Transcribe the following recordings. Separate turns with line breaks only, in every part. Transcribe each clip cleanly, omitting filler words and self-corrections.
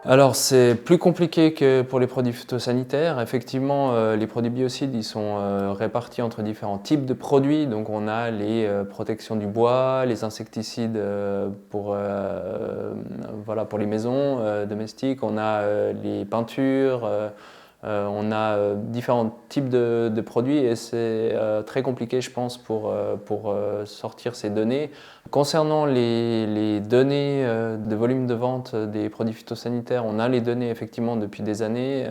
Alors c'est plus compliqué que pour les produits phytosanitaires. Effectivement, les produits biocides, ils sont répartis entre différents types de produits. Donc on a les protections du bois, les insecticides voilà, pour les maisons domestiques, on a les peintures, on a différents types de produits et c'est très compliqué, je pense, pour sortir ces données. Concernant les données de volume de vente des produits phytosanitaires, on a les données effectivement depuis des années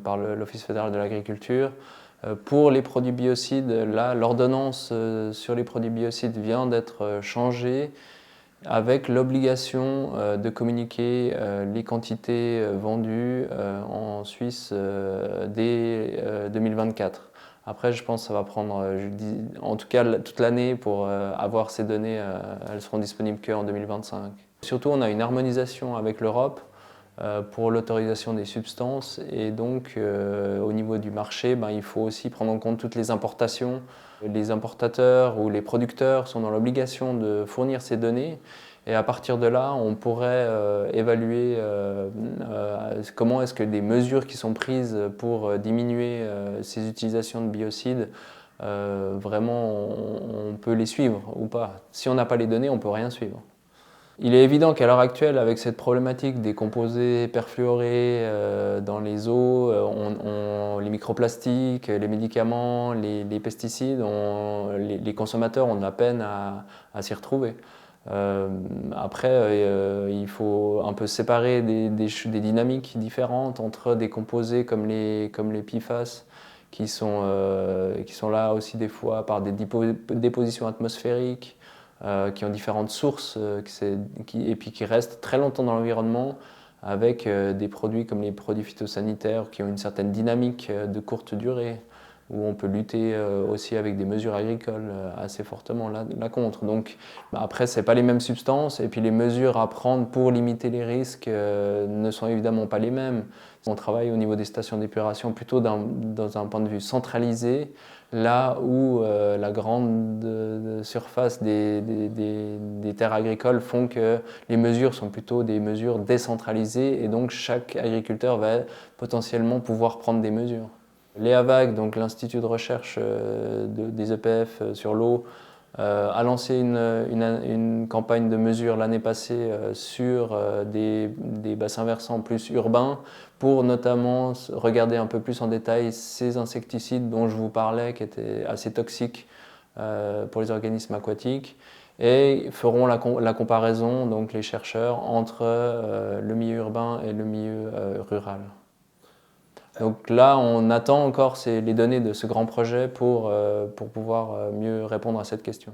par l'Office fédéral de l'agriculture. Pour les produits biocides, là, l'ordonnance sur les produits biocides vient d'être changée avec l'obligation de communiquer les quantités vendues en Suisse dès 2024. Après, je pense que ça va prendre, en tout cas, toute l'année pour avoir ces données. Elles seront disponibles qu'en 2025. Surtout, on a une harmonisation avec l'Europe pour l'autorisation des substances et donc au niveau du marché, il faut aussi prendre en compte toutes les importations. Les importateurs ou les producteurs sont dans l'obligation de fournir ces données et à partir de là, on pourrait évaluer comment est-ce que les mesures qui sont prises pour diminuer ces utilisations de biocides, vraiment on peut les suivre ou pas. Si on n'a pas les données, on ne peut rien suivre. Il est évident qu'à l'heure actuelle, avec cette problématique des composés perfluorés dans les eaux, les microplastiques, les médicaments, les pesticides, les consommateurs ont de la peine à s'y retrouver. Après, il faut un peu séparer des dynamiques différentes entre des composés comme les PFAS qui sont là aussi des fois par des dépositions atmosphériques, qui ont différentes sources et puis qui restent très longtemps dans l'environnement avec des produits comme les produits phytosanitaires qui ont une certaine dynamique de courte durée où on peut lutter aussi avec des mesures agricoles assez fortement là contre. Donc après, ce n'est pas les mêmes substances et puis les mesures à prendre pour limiter les risques ne sont évidemment pas les mêmes. On travaille au niveau des stations d'épuration plutôt dans un point de vue centralisé, là où la grande surface des terres agricoles font que les mesures sont plutôt des mesures décentralisées et donc chaque agriculteur va potentiellement pouvoir prendre des mesures. L'EAVAG, donc l'Institut de recherche des EPF sur l'eau, a lancé une campagne de mesure l'année passée sur des bassins versants plus urbains pour notamment regarder un peu plus en détail ces insecticides dont je vous parlais qui étaient assez toxiques pour les organismes aquatiques et feront la comparaison, donc les chercheurs, entre le milieu urbain et le milieu rural. Donc là, on attend encore les données de ce grand projet pour pouvoir mieux répondre à cette question.